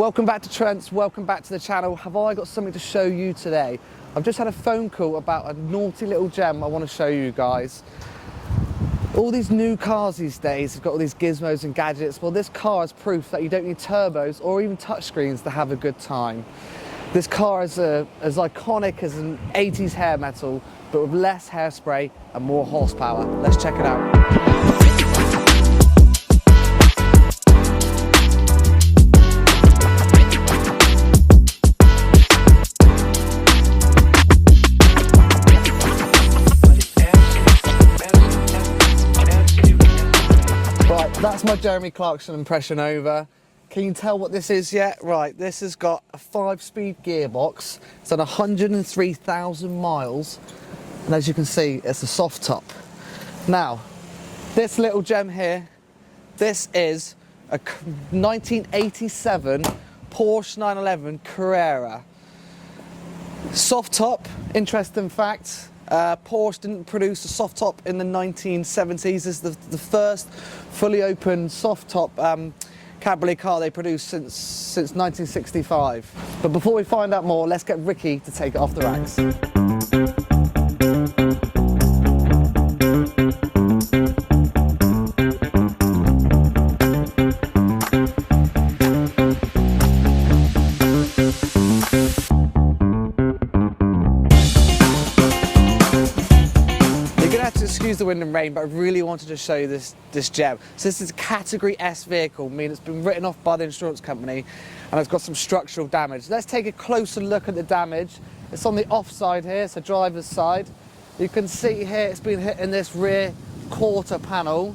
Welcome back to Trents, welcome back to the channel. Have I got something to show you today? I've just had a phone call about a naughty little gem I want to show you guys. All these new cars these days have got all these gizmos and gadgets. Well, this car is proof that you don't need turbos or even touchscreens to have a good time. This car is as iconic as an 80s hair metal, but with less hairspray and more horsepower. Let's check it out. That's my Jeremy Clarkson impression over. Can you tell what this is yet? Right, this has got a 5-speed gearbox. It's done 103,000 miles. And as you can see, it's a soft top. Now, this little gem here, this is a 1987 Porsche 911 Carrera. Soft top, interesting fact. Porsche didn't produce a soft top in the 1970s. This is the first fully open soft top cabriolet car they produced since 1965. But before we find out more, let's get Ricky to take it off the racks. Excuse the wind and rain, but I really wanted to show you this gem. So this is a Category S vehicle, meaning it's been written off by the insurance company and it's got some structural damage. Let's take a closer look at the damage. It's on the offside here, so driver's side. You can see here it's been hit in this rear quarter panel.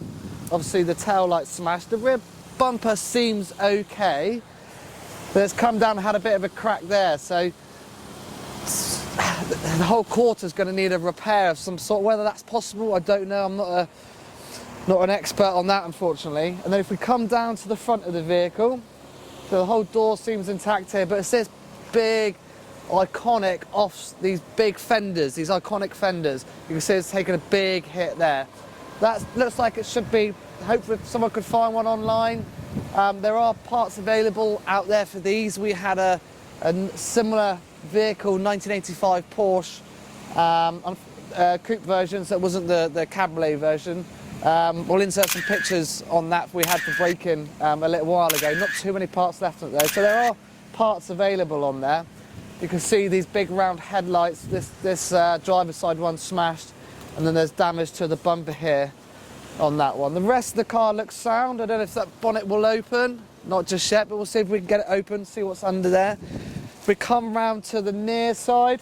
Obviously the tail light smashed. The rear bumper seems okay, but it's come down and had a bit of a crack there. So the whole quarter is going to need a repair of some sort. Whether that's possible, I don't know. I'm not an expert on that, unfortunately. And then if we come down to the front of the vehicle, so the whole door seems intact here, but it's this big, iconic these big fenders, these iconic fenders. You can see it's taken a big hit there. That looks like it should be. Hopefully someone could find one online. There are parts available out there for these. We had a similar vehicle, 1985 Porsche coupe version, so it wasn't the cabriolet version. We'll insert some pictures on that we had for break-in a little while ago. Not too many parts left though, so there are parts available on there. You can see these big round headlights. This driver's side one smashed, and then there's damage to the bumper here on that one. The rest of the car looks sound. I don't know if that bonnet will open, not just yet, but we'll see if we can get it open, see what's under there. If we come round to the near side,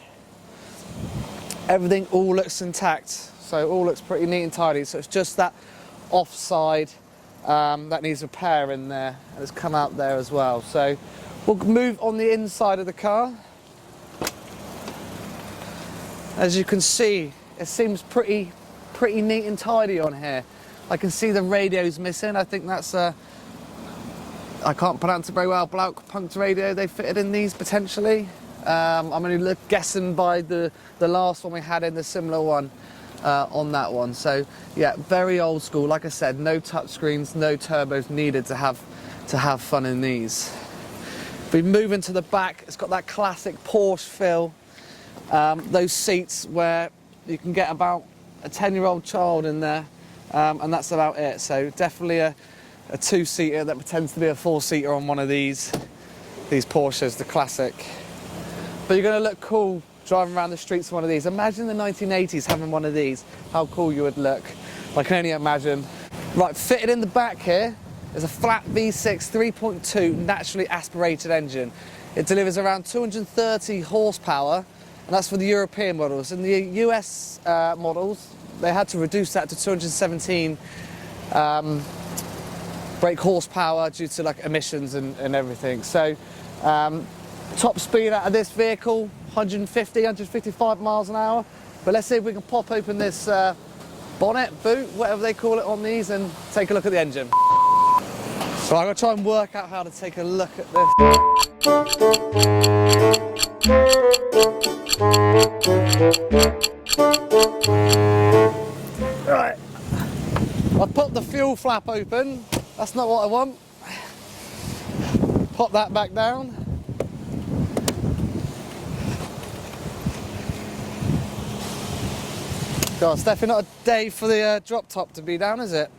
everything all looks intact, so all looks pretty neat and tidy. So it's just that offside that needs repair in there, and it's come out there as well. So we'll move on the inside of the car. As you can see, it seems pretty neat and tidy on here. I can see the radio's missing. I think that's I can't pronounce it very well, Blaupunkt radio they fitted in these potentially. I'm only guessing by the last one we had in the similar one on that one. So yeah, very old school. Like I said, no touchscreens, no turbos needed to have fun in these. If we move into the back, it's got that classic Porsche feel. Those seats where you can get about a 10-year-old child in there, and that's about it. So definitely a two-seater that pretends to be a four-seater on one of these Porsches, the classic. But you're going to look cool driving around the streets of one of these. Imagine the 1980s having one of these, how cool you would look. I can only imagine. Right, fitted in the back here is a flat V6 3.2 naturally aspirated engine. It delivers around 230 horsepower, and that's for the European models. In the US models, they had to reduce that to 217 brake horsepower due to like emissions and everything. So top speed out of this vehicle, 155 miles an hour. But let's see if we can pop open this bonnet, boot, whatever they call it on these, and take a look at the engine. So I'm going to try and work out how to take a look at this. Right, I've put the fuel flap open. That's not what I want. Pop that back down. God, it's definitely not a day for the drop top to be down, is it?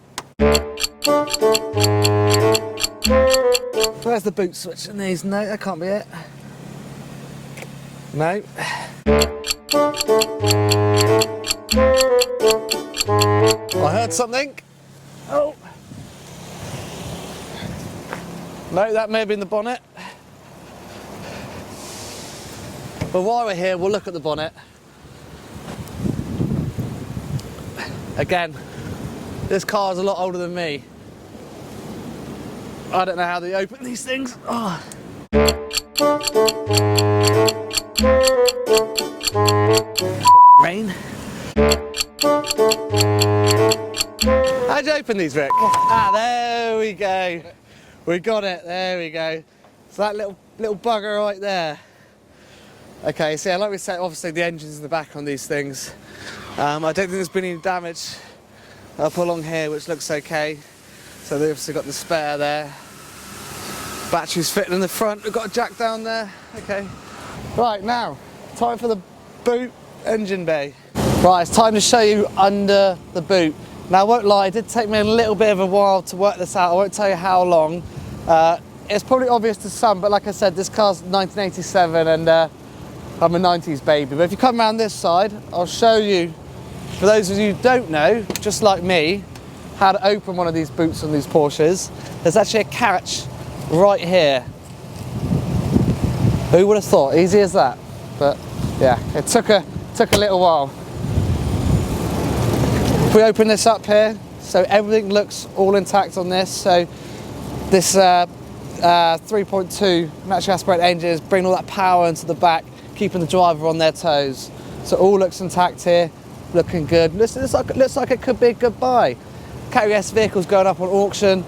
Where's the boot switch in these? No, that can't be it. No. I heard something. Oh. No, that may have been the bonnet. But while we're here, we'll look at the bonnet. Again, this car's a lot older than me. I don't know how they open these things. Oh. Rain. How'd you open these, Rick? Ah, there we go. We got it. There we go. So that little bugger right there. Okay, so yeah, like we said, obviously the engine's in the back on these things. I don't think there's been any damage up along here, which looks okay. So they've obviously got the spare there. Battery's fitting in the front. We've got a jack down there. Okay. Right, now, time for the boot engine bay. Right, it's time to show you under the boot. Now, I won't lie, it did take me a little bit of a while to work this out. I won't tell you how long. It's probably obvious to some, but like I said, this car's 1987 and I'm a 90s baby. But if you come around this side, I'll show you, for those of you who don't know, just like me, how to open one of these boots on these Porsches. There's actually a catch right here. Who would have thought? Easy as that. But yeah, it took a little while. If we open this up here, so everything looks all intact on this. So this 3.2 naturally aspirated engine is bringing all that power into the back, keeping the driver on their toes. So all looks intact here, looking good. Looks like it could be a good buy. Category S vehicle's going up on auction.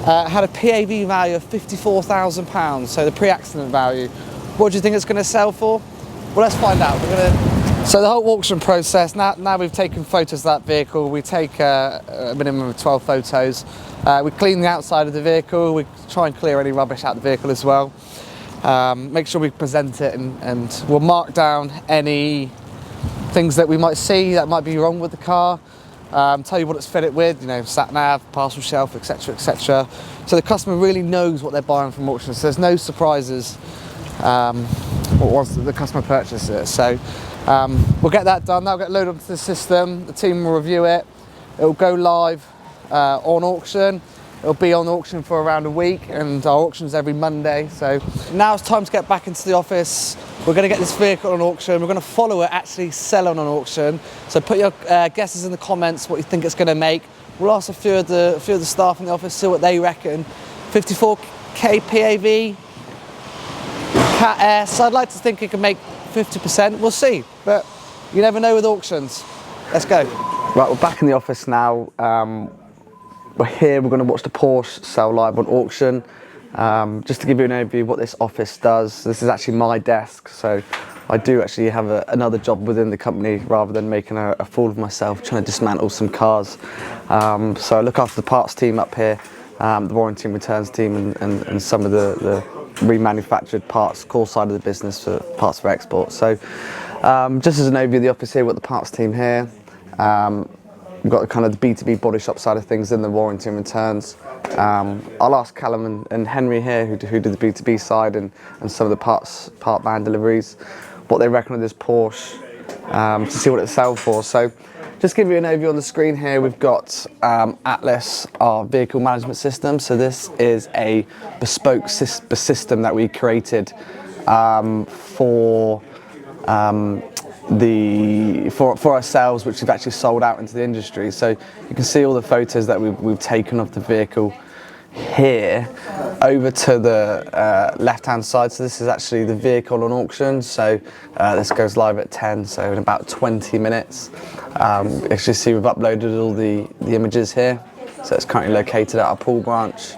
Had a P.A.V. value of £54,000, so the pre-accident value. What do you think it's going to sell for? Well, let's find out. So the whole auction process, now we've taken photos of that vehicle. We take a minimum of 12 photos. We clean the outside of the vehicle. We try and clear any rubbish out of the vehicle as well. Make sure we present it and we'll mark down any things that we might see that might be wrong with the car. Tell you what it's fitted with, you know, sat nav, parcel shelf, etc, etc. So the customer really knows what they're buying from auction, so there's no surprises once the customer purchases it. So we'll get that done, that'll get loaded onto the system, the team will review it, it'll go live on auction. It'll be on auction for around a week, and our auction's every Monday. So now it's time to get back into the office. We're going to get this vehicle on auction. We're going to follow it actually selling on auction. So put your guesses in the comments what you think it's going to make. We'll ask a few of the staff in the office, see what they reckon. 54k P.A.V. Cat S. I'd like to think it can make 50%. We'll see, but you never know with auctions. Let's go. Right, we're back in the office now. We're here, we're going to watch the Porsche sell live on auction. Just to give you an overview of what this office does, this is actually my desk, so I do actually have another job within the company rather than making a fool of myself trying to dismantle some cars. So I look after the parts team up here, the warranty and returns team, and some of the remanufactured parts, core side of the business for parts for export. So just as an overview of the office here, we've got the parts team here. We've got kind of the B2B body shop side of things in the warranty and returns. I'll ask Callum and Henry here, who do the B2B side and some of the part van deliveries, what they reckon of this Porsche, to see what it sells for. So just give you an overview on the screen here. We've got Atlas, our vehicle management system. So this is a bespoke system that we created for ourselves, which we've actually sold out into the industry. So you can see all the photos that we've taken of the vehicle here. Over to the left hand side, so this is actually the vehicle on auction. So this goes live at 10, so in about 20 minutes. As you see, we've uploaded all the images here, so it's currently located at our Poole branch.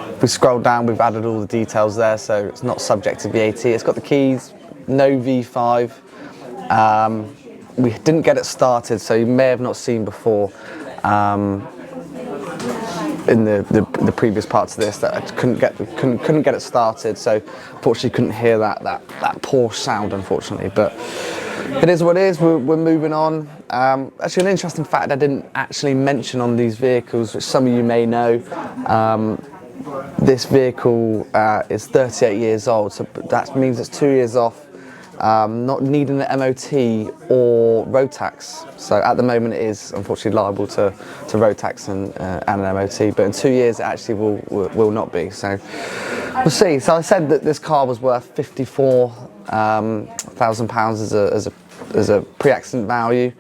If we scroll down, we've added all the details there, so it's not subject to VAT. It's got the keys, no V5. We didn't get it started, so you may have not seen before. in the previous parts of this that I couldn't get it started, so unfortunately couldn't hear that Porsche sound, unfortunately. But it is what it is. We're moving on. Actually, an interesting fact I didn't actually mention on these vehicles, which some of you may know. This vehicle is 38 years old, so that means it's 2 years off. Not needing an MOT or road tax. So at the moment it is unfortunately liable to road tax and an MOT, but in 2 years it actually will not be. So we'll see. So I said that this car was worth £54,000 as a pre-accident value.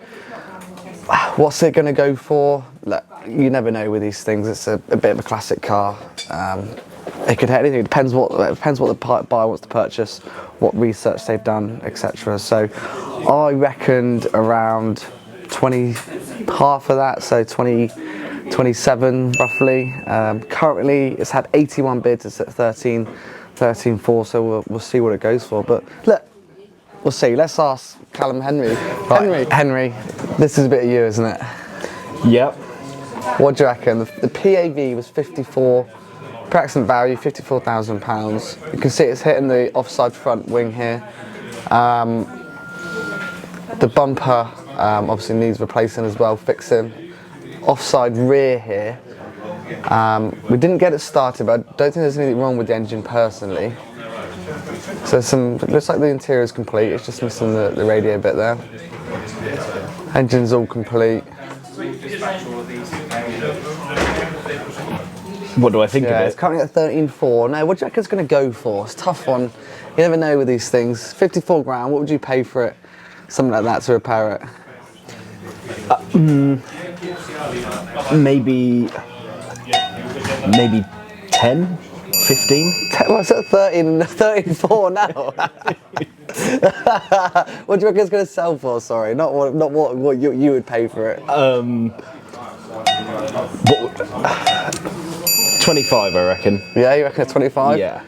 What's it going to go for? Look, you never know with these things. It's a bit of a classic car. It could hit anything. It depends what the buyer wants to purchase, what research they've done, etc. So I reckoned around 20, half of that, so 27 roughly. Currently it's had 81 bids. It's at 13.4, so we'll see what it goes for. But look, we'll see. Let's ask Callum Henry. Right. Henry, this is a bit of you, isn't it? Yep. What do you reckon? The P.A.V was 54. Pre-accident value, £54,000. You can see it's hitting the offside front wing here. The bumper obviously needs replacing as well, fixing. Offside rear here. We didn't get it started, but I don't think there's anything wrong with the engine personally. So it looks like the interior is complete. It's just missing the radio bit there. Engine's all complete. What do I think of it? It's currently at 13.4. Now, what do you reckon it's going to go for? It's a tough one. You never know with these things. 54 grand, what would you pay for it? Something like that to repair it? Maybe 10, 15? Well, it's at 13.4 now. What do you reckon it's going to sell for? Sorry, not what you would pay for it. 25, I reckon. Yeah, you reckon 25? Yeah.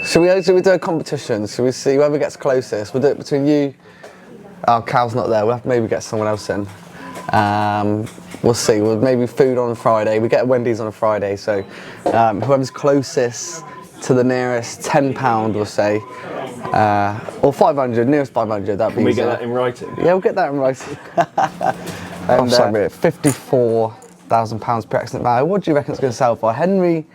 Should we do a competition? Should we see whoever gets closest? We'll do it between you. Oh, Cal's not there. We'll have to maybe get someone else in. We'll see. We'll maybe food on Friday. We get a Wendy's on a Friday, so whoever's closest to the nearest £10, we'll say, or 500, nearest 500. That'd be. Can we get that in writing? Yeah, we'll get that in writing. And £54,000 per accident value. What do you reckon it's going to sell for? Henry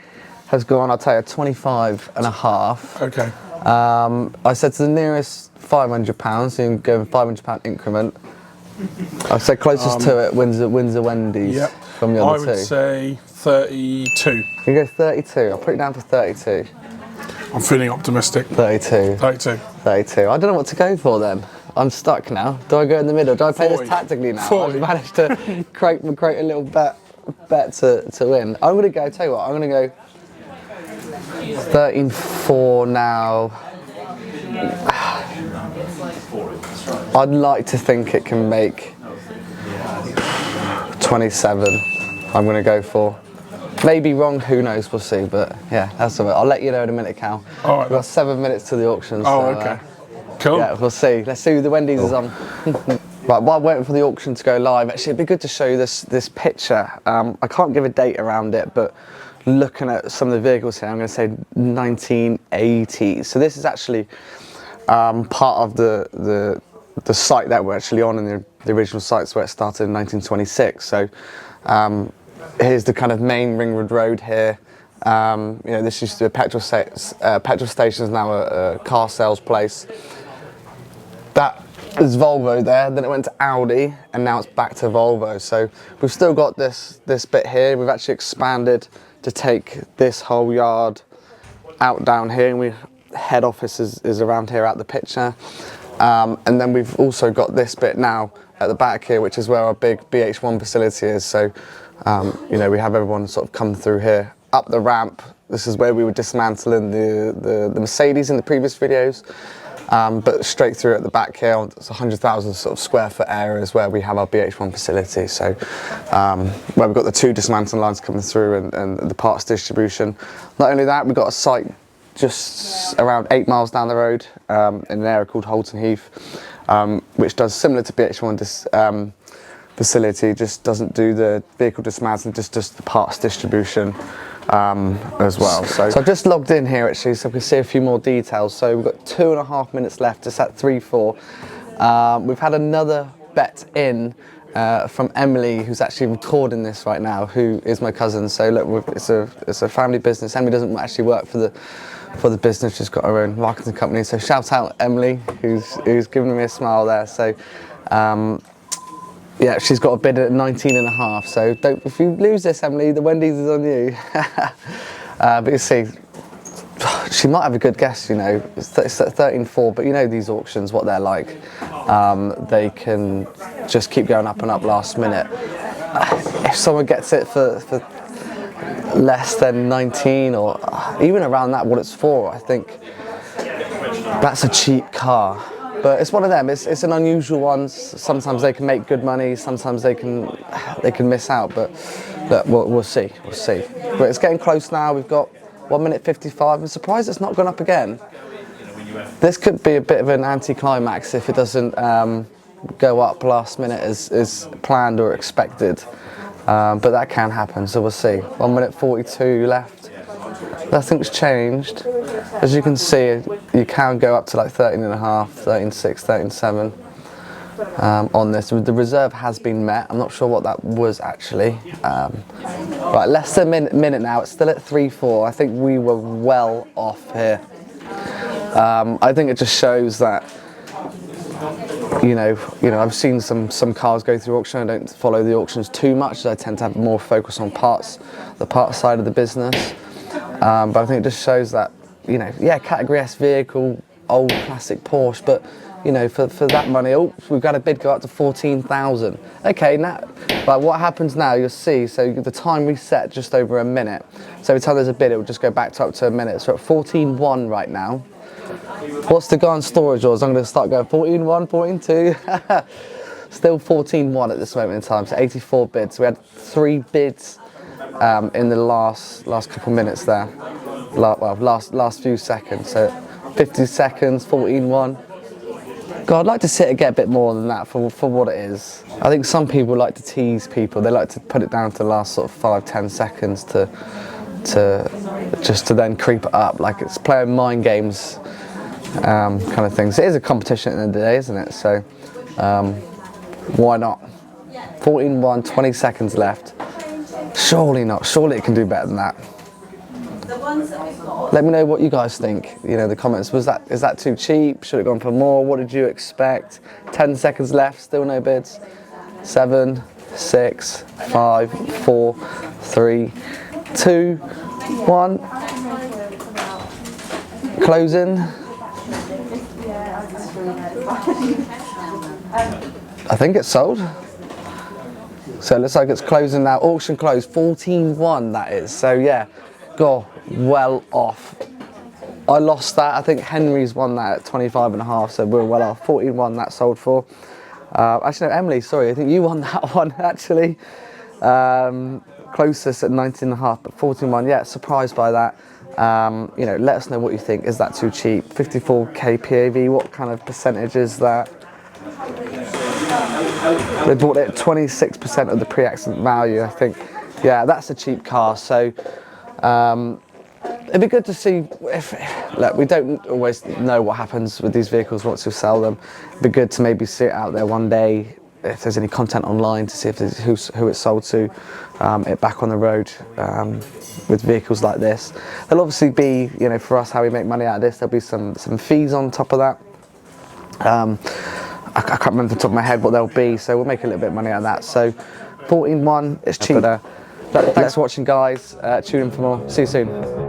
has gone, I'll tell you, 25 and a half. Okay. I said to the nearest £500, so you can go in £500 increment. I said closest to it wins a Wendy's from the other two. I would say 32. You go 32. I'll put it down for 32. I'm feeling optimistic. 32. 32. 32. I don't know what to go for then. I'm stuck now. Do I go in the middle? Do I play 40. This tactically now? 40. I've managed to create a little bet to win. I'm going to go, tell you what, I'm going to go 13.4 now. I'd like to think it can make 27. I'm going to go for. Maybe wrong, who knows, we'll see. But yeah, that's all right. I'll let you know in a minute, Cal. All right. We've got 7 minutes to the auction. Oh, so, okay. Cool. Yeah, we'll see. Let's see who the Wendy's is on. Right, while waiting for the auction to go live, actually it'd be good to show you this picture. I can't give a date around it, but looking at some of the vehicles here, I'm going to say 1980s. So this is actually part of the site that we're actually on, in the original sites where it started in 1926. So here's the kind of main Ringwood Road here. You know, this used to be a petrol station, is now a car sales place. That is Volvo there, then it went to Audi, and now it's back to Volvo. So we've still got this bit here. We've actually expanded to take this whole yard out down here, and head office is around here out the picture. And then we've also got this bit now at the back here, which is where our big BH1 facility is. So you know, we have everyone sort of come through here, up the ramp. This is where we were dismantling the Mercedes in the previous videos. But straight through at the back here, it's 100,000 sort of square foot areas where we have our BH1 facility. So where we've got the 2 dismantling lines coming through and the parts distribution. Not only that, we've got a site just around 8 miles down the road in an area called Holton Heath, which does similar to BH1 facility, just doesn't do the vehicle dismantling, just does the parts distribution as well. So I've just logged in here actually, so we can see a few more details. So we've got 2.5 minutes left. It's at 3:04. We've had another bet in from Emily, who's actually recording this right now, who is my cousin. So look, it's a family business. Emily doesn't actually work for the business, she's got her own marketing company. So shout out Emily, who's giving me a smile there. So yeah, she's got a bid at 19.5. So if you lose this, Emily, the Wendy's is on you. But you see, she might have a good guess, you know. It's at 13.4, but you know these auctions, what they're like. They can just keep going up and up last minute. If someone gets it for less than 19, or even around that, what it's for, I think that's a cheap car. But it's one of them. It's an unusual one. Sometimes they can make good money. Sometimes they can miss out. But look, we'll see. We'll see. But it's getting close now. We've got 1 minute 55. I'm surprised it's not gone up again. This could be a bit of an anti-climax if it doesn't go up last minute as planned or expected. But that can happen. So we'll see. 1 minute 42 left. Nothing's changed. As you can see, you can go up to like 13.5, 13.6, 13.7 on this. The reserve has been met. I'm not sure what that was actually. Right, less than a minute now. It's still at 3:04. I think we were well off here. I think it just shows that you know, I've seen some cars go through auction. I don't follow the auctions too much. I tend to have more focus on the parts side of the business. But I think it just shows that, you know, yeah, category S vehicle, old classic Porsche, but you know, for that money, oh, we've got a bid go up to 14,000. Okay, now, but what happens now, you'll see, so the time reset just over a minute. So every time there's a bid, it will just go back to up to a minute. So at 14.1 right now. What's the guy on storage yours? I'm going to start going 14.1, 14.2. Still 14.1 at this moment in time, so 84 bids. We had 3 bids in the last couple minutes there. Last few seconds. So 50 seconds, 14.1. God, I'd like to sit and get a bit more than that for what it is. I think some people like to tease people. They like to put it down to the last sort of 5-10 seconds to then creep it up, like it's playing mind games kind of things. It is a competition at the end of the day, isn't it? So why not? 14.1, 20 seconds left. Surely not. Surely it can do better than that. Let me know what you guys think. You know, the comments. Is that too cheap? Should it have gone for more? What did you expect? 10 seconds left. Still no bids. 7, 6, 5, 4, 3, 2, 1. Closing. I think it's sold. So it looks like it's closing now. Auction closed. 14.1 that is. So yeah, go well off. I lost that. I think Henry's won that at 25.5. So we're well off. 14.1 that sold for. Actually no, Emily. Sorry, I think you won that one actually. Closest at 19.5, but 14.1. Yeah, surprised by that. You know, let us know what you think. Is that too cheap? 54k P.A.V. What kind of percentage is that? They bought it at 26% of the pre-accident value, I think. Yeah, that's a cheap car. So it'd be good to see if, look, we don't always know what happens with these vehicles once you sell them. It'd be good to maybe see it out there one day, if there's any content online, to see if there's who it's sold to, it back on the road with vehicles like this. There'll obviously be, you know, for us, how we make money out of this, there'll be some fees on top of that. I can't remember off the top of my head what they'll be, so we'll make a little bit of money out of that. So 14.1, it's cheap. But, thanks for watching, guys. Tune in for more. See you soon.